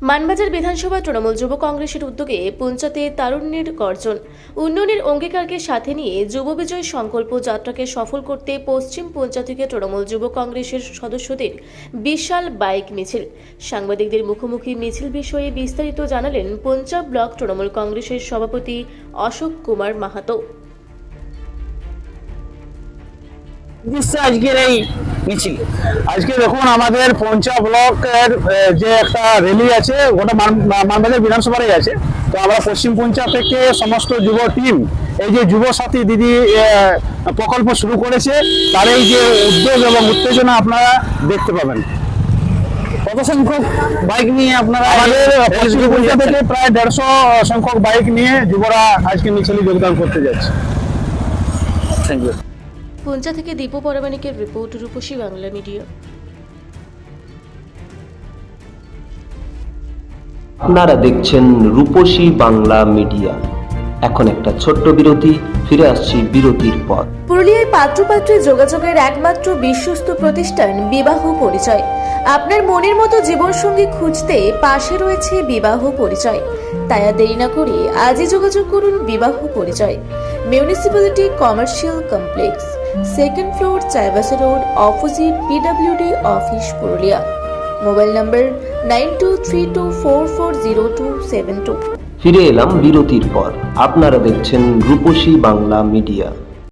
মানবাজার বিধানসভা তৃণমূল যুব কংগ্রেসের উদ্যোগে পঞ্চায়েতে তারুণ্যের গর্জন উন্নয়নের অঙ্গীকারকে সাথে নিয়ে যুব বিজয় সংকল্প যাত্রাকে সফল করতে পশ্চিম পঞ্চায়েত থেকে তৃণমূল যুব কংগ্রেসের সদস্যদের বিশাল বাইক মিছিল। সাংবাদিকদের মুখোমুখি মিছিল বিষয়ে বিস্তারিত জানালেন পঞ্চায়েত ব্লক তৃণমূল কংগ্রেসের সভাপতি অশোক কুমার মাহাতো। আজকের এই মিছিল আজকে দেখুন আমাদের পঞ্চায়েত ব্লকের যে একটা র্যালি আছে ওটা মানবাজার বিধানসভায় আছে। তো আমরা পশ্চিম পঞ্চায়েত থেকে সমস্ত যুব টিম এই যে যুব সাথী দিদি প্রকল্প শুরু করেছে তার এই যে উদ্যোগ এবং উত্তেজনা আপনারা দেখতে পাবেন। কত সংখ্যক বাইক নিয়ে আপনারা আমাদের পশ্চিম পঞ্চায়েত থেকে প্রায় 150 সংখ্যক বাইক নিয়ে যুবরা আজকে মিছিলে যোগদান করতে যাচ্ছে। Thank you. পঞ্চায়েত থেকে দীপু পরামানিকের রিপোর্ট, রূপসী বাংলা মিডিয়া। আপনারা দেখছেন রূপসী বাংলা মিডিয়া। এখন একটা ছোট্ট বিরতি, ফিরে আসছি বিরতির পর। পুরুলিয়ায় পাত্রপাত্রী যোগাযোগের একমাত্র বিশ্বস্ত প্রতিষ্ঠান বিবাহ পরিচয়। আপনার মনের মতো জীবনসঙ্গী খুঁজতে পাশে রয়েছে বিবাহ পরিচয়। তাই আর দেরি না করে আজই যোগাযোগ করুন বিবাহ পরিচয়। Municipality commercial complex, 2nd floor, Chaibasa road, opposite PWD office, Purulia. Mobile নম্বর 9232440272। ফিরে এলাম বিরতির পর। আপনারা দেখছেন রূপসী বাংলা মিডিয়া।